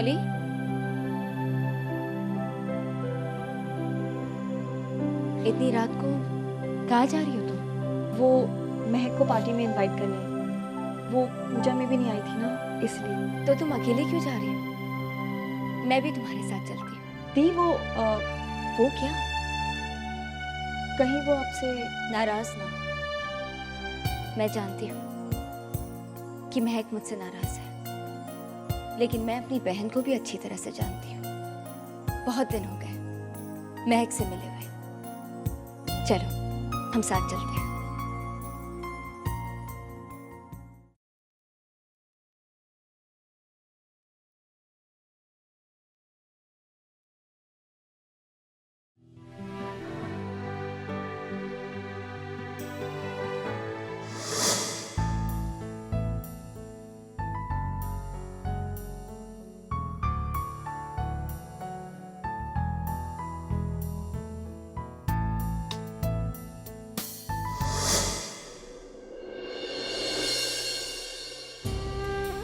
मौली, इतनी रात को कहाँ जा रही हो तुम? वो महक को पार्टी में इनवाइट करने, वो पूजा में भी नहीं आई थी ना, इसलिए। तो तुम अकेले क्यों जा रही हो? मैं भी तुम्हारे साथ चलती हूँ। दी वो क्या? कहीं वो आपसे नाराज ना हो। मैं जानती हूँ कि महक मुझसे नाराज है, लेकिन मैं अपनी बहन को भी अच्छी तरह से जानती हूँ। बहुत दिन हो गए महक से मिले हुए। चलो हम साथ चलते हैं।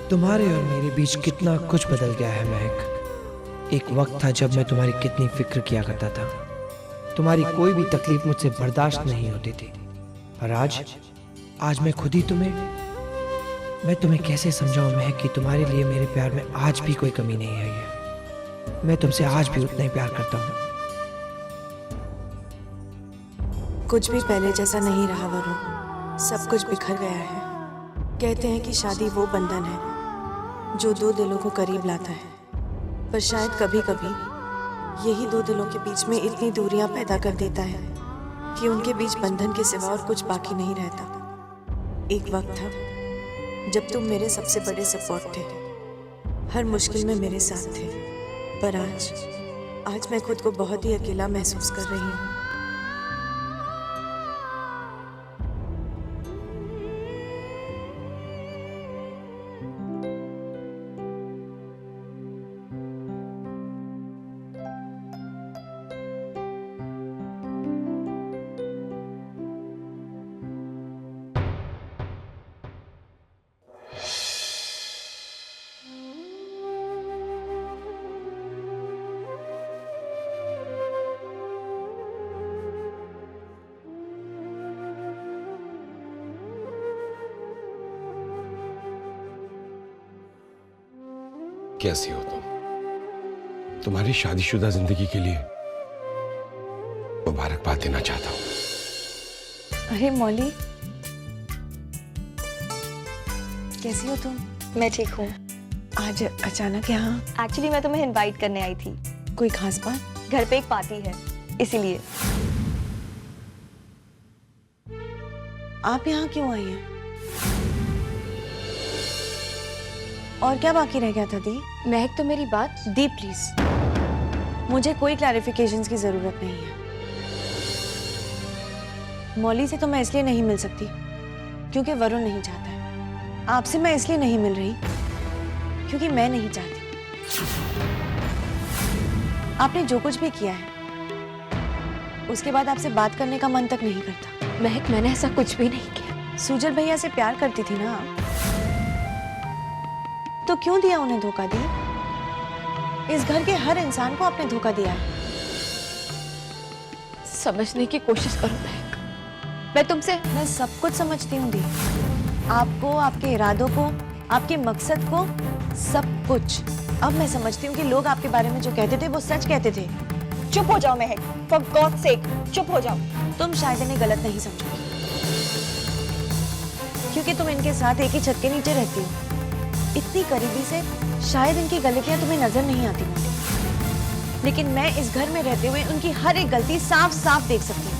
तुम्हारे और मेरे बीच कितना कुछ बदल गया है महक। एक वक्त था जब मैं तुम्हारी कितनी फिक्र किया करता था, तुम्हारी कोई भी तकलीफ मुझसे बर्दाश्त नहीं होती थी। और आज मैं खुद ही मैं तुम्हें कैसे समझाऊं महक कि तुम्हारे लिए मेरे प्यार में आज भी कोई कमी नहीं आई है। मैं तुमसे आज भी उतना ही प्यार करता हूँ। कुछ भी पहले जैसा नहीं रहा वरुण, सब कुछ बिखर गया है। कहते हैं कि शादी वो बंधन है जो दो दिलों को करीब लाता है, पर शायद कभी कभी यही दो दिलों के बीच में इतनी दूरियां पैदा कर देता है कि उनके बीच बंधन के सिवा और कुछ बाकी नहीं रहता। एक वक्त था जब तुम मेरे सबसे बड़े सपोर्ट थे, हर मुश्किल में मेरे साथ थे, पर आज मैं खुद को बहुत ही अकेला महसूस कर रही हूँ। कैसी हो तुम? तुम्हारी शादीशुदा जिंदगी के लिए मुबारकबाद देना चाहता हूं। अरे मौली, कैसी हो तुम? मैं ठीक हूँ। आज अचानक यहाँ? एक्चुअली मैं तुम्हें इनवाइट करने आई थी। कोई खास बात? घर पे एक पार्टी है, इसीलिए। आप यहाँ क्यों आई हैं? और क्या बाकी रह गया था दी? महक तो मेरी बात। दी प्लीज, मुझे कोई क्लैरिफिकेशंस की जरूरत नहीं है। मौली से तो मैं इसलिए नहीं मिल सकती क्योंकि वरुण नहीं चाहता है। आपसे मैं इसलिए नहीं मिल रही क्योंकि मैं नहीं चाहती। आपने जो कुछ भी किया है उसके बाद आपसे बात करने का मन तक नहीं करता। महक, मैंने ऐसा कुछ भी नहीं किया। सुजल भैया से प्यार करती थी ना आप, तो क्यों दिया उन्हें धोखा? दी, इस घर के हर इंसान को आपने धोखा दिया है। समझने की कोशिश करो महक। मैं तुमसे मैं सब कुछ समझती हूँ दी, आपको, आपके इरादों को, आपके मकसद को, सब कुछ। अब मैं समझती हूँ कि लोग आपके बारे में जो कहते थे वो सच कहते थे। चुप हो जाओ महक, फॉर गॉड सेक, चुप हो जाओ। तुम शायद इन्हें गलत नहीं समझोगी क्योंकि तुम इनके साथ एक ही छत के नीचे रहती हो। इतनी करीबी से शायद इनकी गलतियां तुम्हें नजर नहीं आती मुझे, लेकिन मैं इस घर में रहते हुए उनकी हर एक गलती साफ साफ देख सकती हूँ।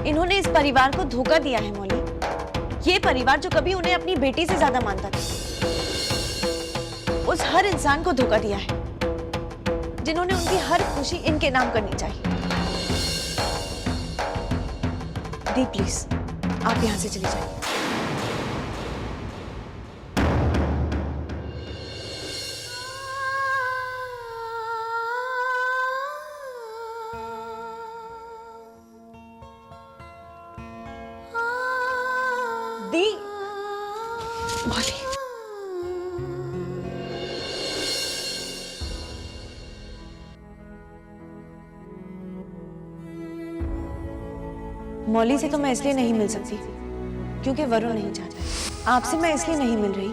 इन्होंने इस परिवार को धोखा दिया है मौली, ये परिवार जो कभी उन्हें अपनी बेटी से ज्यादा मानता था, उस हर इंसान को धोखा दिया है जिन्होंने उनकी हर खुशी इनके नाम करनी चाहिए। दी प्लीज, आप यहां से चली जाइए। दी, मौली, मौली से तो मैं इसलिए नहीं मिल सकती क्योंकि वरुण नहीं चाहता। आपसे मैं इसलिए नहीं मिल रही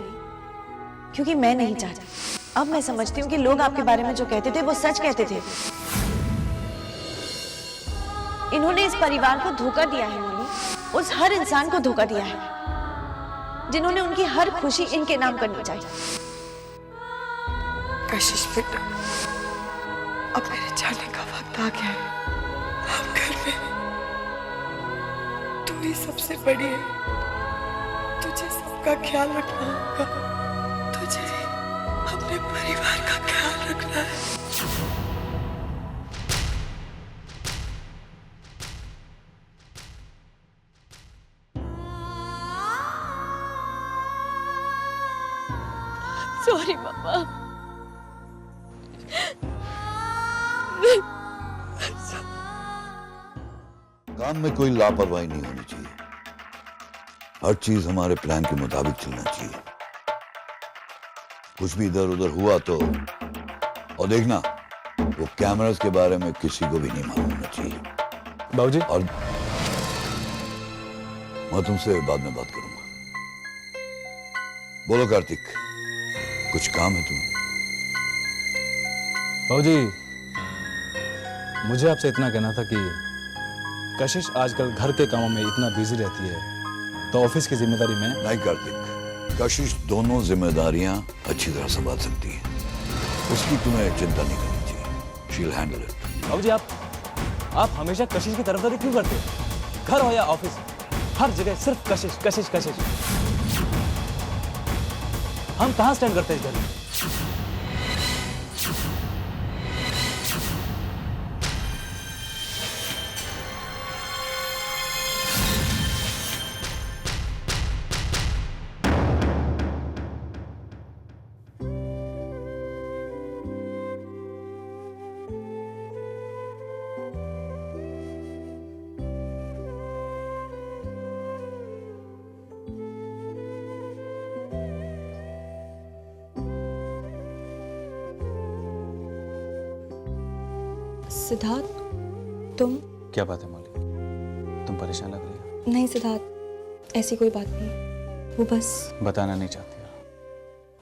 क्योंकि मैं नहीं चाहती। अब मैं समझती हूँ कि लोग आपके बारे में जो कहते थे वो सच कहते थे। इन्होंने इस परिवार को धोखा दिया है मौली, उस हर इंसान को धोखा दिया है जिन्होंने उनकी हर खुशी इनके नाम करनी चाहिए। कशिश बेटा, अब मेरे जाने का वक्त आ गया है। अब घर में तू ही सबसे बड़ी है, तुझे सबका ख्याल रखना होगा। तुझे अपने परिवार का ख्याल रखना है। सॉरी मम्मा। काम में कोई लापरवाही नहीं होनी चाहिए। हर चीज हमारे प्लान के मुताबिक चलना चाहिए। कुछ भी इधर उधर हुआ तो, और देखना वो कैमरास के बारे में किसी को भी नहीं मालूम होना चाहिए। बाबूजी, और मैं तुमसे बाद में बात करूंगा। बोलो कार्तिक, कुछ काम है तुम्हें? बाबूजी, मुझे आपसे इतना कहना था कि कशिश आजकल घर के कामों में इतना बिजी रहती है, तो ऑफिस की जिम्मेदारी में। नहीं कार्तिक, कशिश दोनों जिम्मेदारियां अच्छी तरह संभाल सकती है। उसकी तुम्हें चिंता नहीं करनी चाहिए। She will handle it. बाबूजी, आप हमेशा कशिश की तरफदारी क्यों करते हो? घर हो या ऑफिस, हर जगह सिर्फ कशिश कशिश कशिश। हम कहां स्टैंड करते हैं इस घर में? सिद्धार्थ, तुम? क्या बात है मौली, तुम परेशान लग रही हो? नहीं सिद्धार्थ, ऐसी कोई बात नहीं, वो बस। बताना नहीं चाहती हो?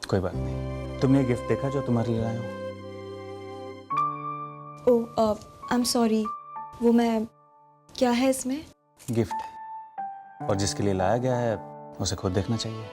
कोई बात नहीं। तुमने ये गिफ्ट देखा जो तुम्हारे लिए लाया हूं? ओह, आई एम सॉरी, वो मैं, क्या है इसमें? गिफ्ट है, और जिसके लिए लाया गया है उसे खुद देखना चाहिए।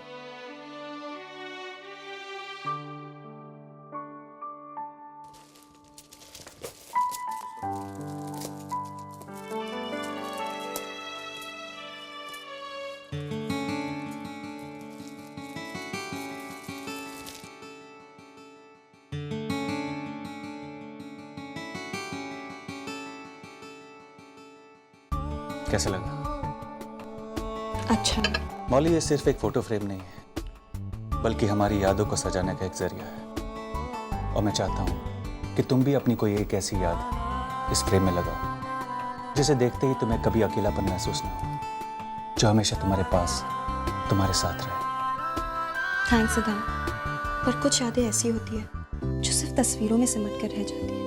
कैसा लगा? अच्छा। मौली, ये सिर्फ एक फोटो फ्रेम नहीं है, बल्कि हमारी यादों को सजाने का एक जरिया है। और मैं चाहता हूं कि तुम भी अपनी कोई एक ऐसी याद इस फ्रेम में लगाओ जिसे देखते ही तुम्हें कभी अकेलापन महसूस ना हो, जो हमेशा तुम्हारे पास, तुम्हारे साथ रहे। थैंक्स सिद्धार्थ, पर कुछ यादें ऐसी होती है जो सिर्फ तस्वीरों में सिमट कर रह जाती है।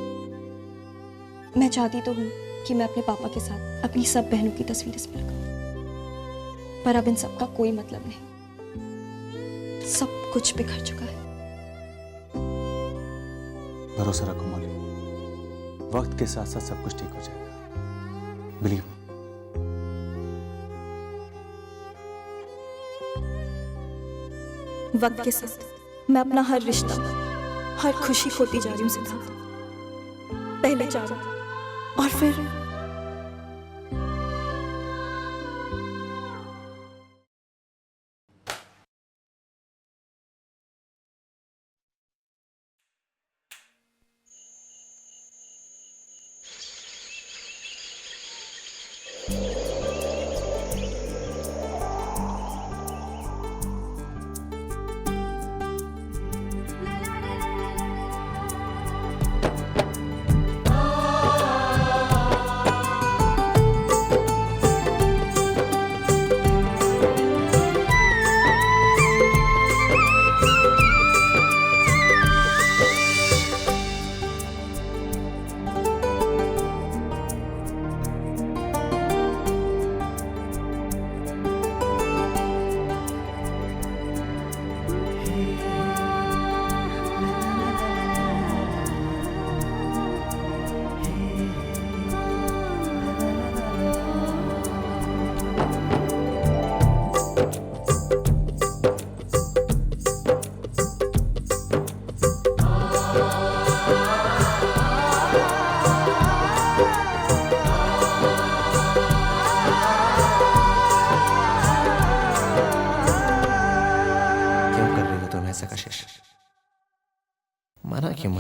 मैं चाहती तो हूँ कि मैं अपने पापा के साथ अपनी सब बहनों की तस्वीर इसमें लगाऊं, पर अब इन सब का कोई मतलब नहीं। सब कुछ बिखर चुका है। भरोसा रखो मौली, वक्त के साथ साथ सब कुछ ठीक हो जाएगा। Believe me. वक्त के साथ मैं अपना हर रिश्ता, हर खुशी खोती जा रही हूँ सिद्धार्थ। पहले जाना और फिर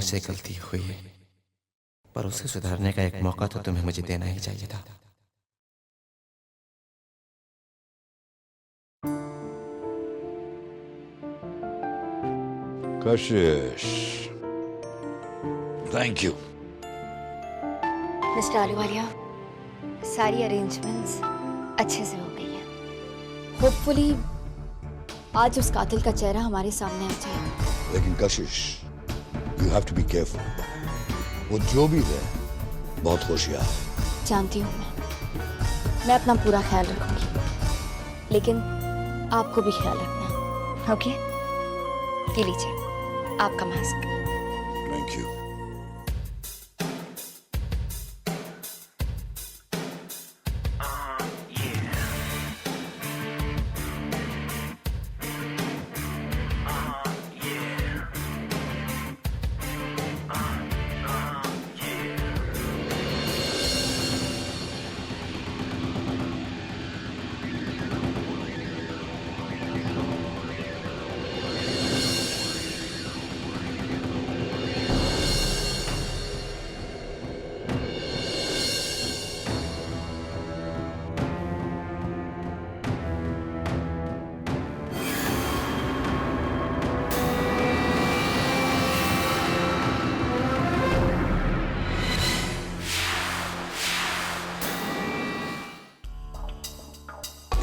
मुझसे गलती हुई है, पर उसे सुधारने का एक मौका तो तुम्हें मुझे देना ही चाहिए था। कशिश, थैंक यू। मिस्टर आलूवालिया, सारी अरेंजमेंट्स अच्छे से हो गई हैं। होपफुली आज उस कातिल का चेहरा हमारे सामने आ जाए। लेकिन Kashish, you have to be careful. वो जो भी है बहुत होशियार है। जानती हूँ मैं अपना पूरा ख्याल रखूंगी, लेकिन आपको भी ख्याल रखना, ओके? ये लीजिए आपका mask. Thank you.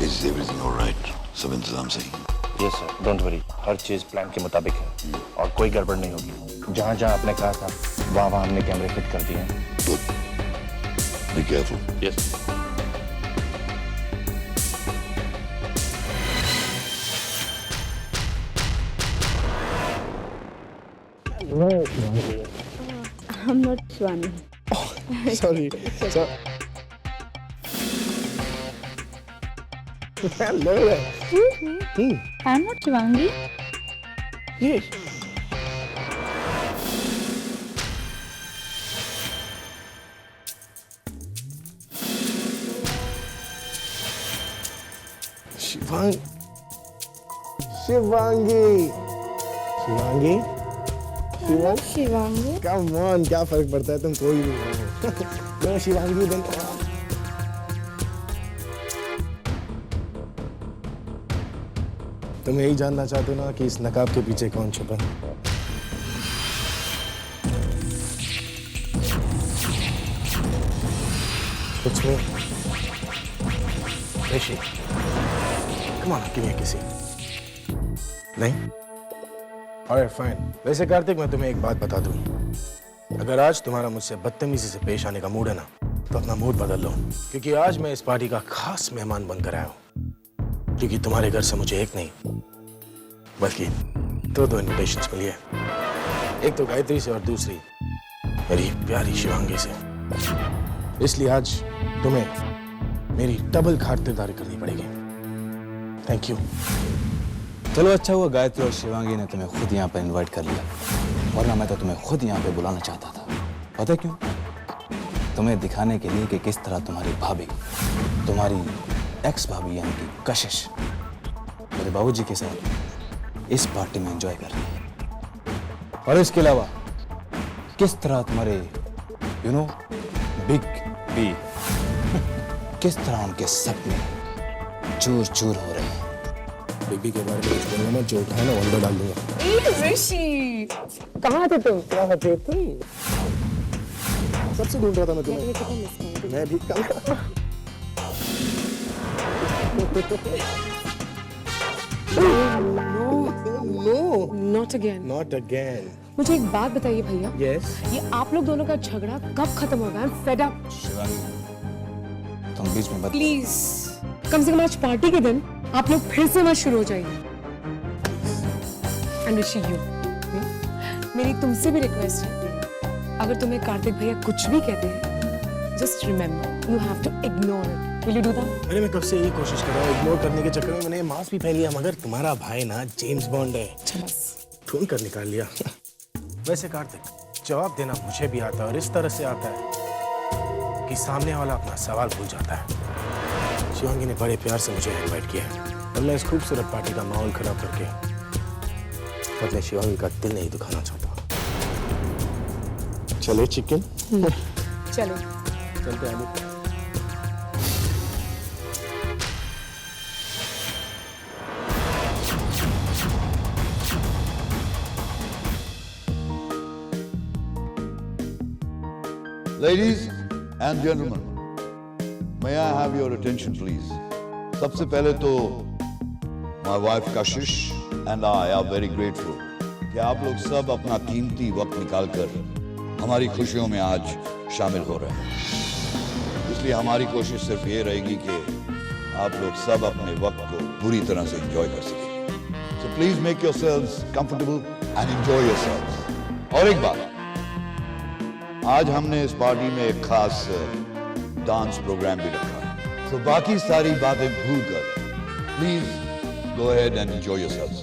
Is everything all right? सब इंतजाम सही? Yes sir, don't worry, her cheese plan के मुताबिक है और कोई गड़बड़ नहीं होगी। जहाँ जहाँ आपने कहा था वहाँ वहाँ हमने कैमरे फिट कर दिए हैं। Good. Be careful. Yes. I'm not Shwani. Sorry. So, hello. I'm not Shivangi. Yes. Shivangi. Shivangi. Shivangi. Shivangi. Come on, क्या फर्क पड़ता है, तुम कोई भी हो। No, Shivangi then। तुम यही जानना चाहते हो ना कि इस नकाब के पीछे कौन छुपा है? कुछ नहीं। Rishi, come on, give me a kiss. नहीं? Alright, fine. वैसे कार्तिक, मैं तुम्हें एक बात बता दूं। अगर आज तुम्हारा मुझसे बदतमीजी से पेश आने का मूड है ना, तो अपना मूड बदल लो, क्योंकि आज मैं इस पार्टी का खास मेहमान बनकर आया हूँ। क्योंकि तुम्हारे घर से मुझे एक नहीं बल्कि दो इन्विटेशंस मिली है। एक तो गायत्री से और दूसरी मेरी प्यारी शिवांगी से। इसलिए आज तुम्हें मेरी डबल खातिरदारी करनी पड़ेगी। Thank you. चलो अच्छा हुआ गायत्री और शिवांगी ने तुम्हें खुद यहाँ पर इनवाइट कर लिया, वरना मैं तो तुम्हें खुद यहाँ पे बुलाना चाहता था। पता क्यों? तुम्हें दिखाने के लिए कि किस तरह तुम्हारी भाभी, तुम्हारी एक्स भाभी यानी कि कशिश, मेरे बाबूजी के साथ इस पार्टी में एंजॉय कर रही है। और इसके अलावा किस तरह तुम्हारे बिग बी किस तरह उनके सपने चूर चूर हो रहे हैं। बेबी के बारे में कुछ बोलूंगा मैं, जो उठाए ना वंडर डाल दूंगा। ऋषि, कहाँ थे तुम? क्या होते थे? सबसे ढूंढ रहा था मैं तुम्हें। मैं भी No, not again. Not again. मुझे एक बात बताइए भैया, Yes. ये आप लोग दोनों का झगड़ा कब खत्म होगा? I'm fed up. शिवांगी, तुम बीच में मत। Please, कम से कम आज पार्टी के दिन आप लोग फिर से मत शुरू हो जाइए। And ऋषि, you, मेरी तुमसे भी रिक्वेस्ट है, अगर तुम्हें कार्तिक भैया कुछ भी कहते हैं, just remember, you have to ignore it. Will you do that? अरे मैं कब से यही कोशिश कर रहा हूँ, इग्नोर करने के चक्कर में मैंने मास्क भी पहन लिया, मगर तुम्हारा भाई ना जेम्स बॉन्ड है, ढूंढ कर निकाल लिया। वैसे कार्तिक, जवाब देना मुझे भी आता है, और इस तरह से आता है कि सामने वाला अपना सवाल भूल जाता है। शिवांगी ने बड़े प्यार से मुझे इनवाइट किया है, और मैं इस खूबसूरत पार्टी का माहौल खराब करके अपने शिवांगी का दिल नहीं दुखाना चाहता। चले चिकन। चलो चलते हैं। Ladies and gentlemen, may I have your attention, please? सबसे पहले तो my wife Kashish and I are very grateful कि आप लोग सब अपना कीमती वक्त निकालकर हमारी खुशियों में आज शामिल हो रहे हैं। इसलिए हमारी कोशिश सिर्फ ये रहेगी कि आप लोग सब अपने वक्त को पूरी तरह से एंजॉय कर सकें। So please make yourselves comfortable and enjoy yourselves. और एक बात, आज हमने इस पार्टी में एक खास डांस प्रोग्राम भी रखा है। तो बाकी सारी बातें भूलकर please go ahead and enjoy yourselves.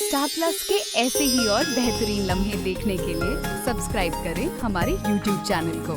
Star plus के ऐसे ही और बेहतरीन लम्हे देखने के लिए सब्सक्राइब करें हमारे YouTube चैनल को।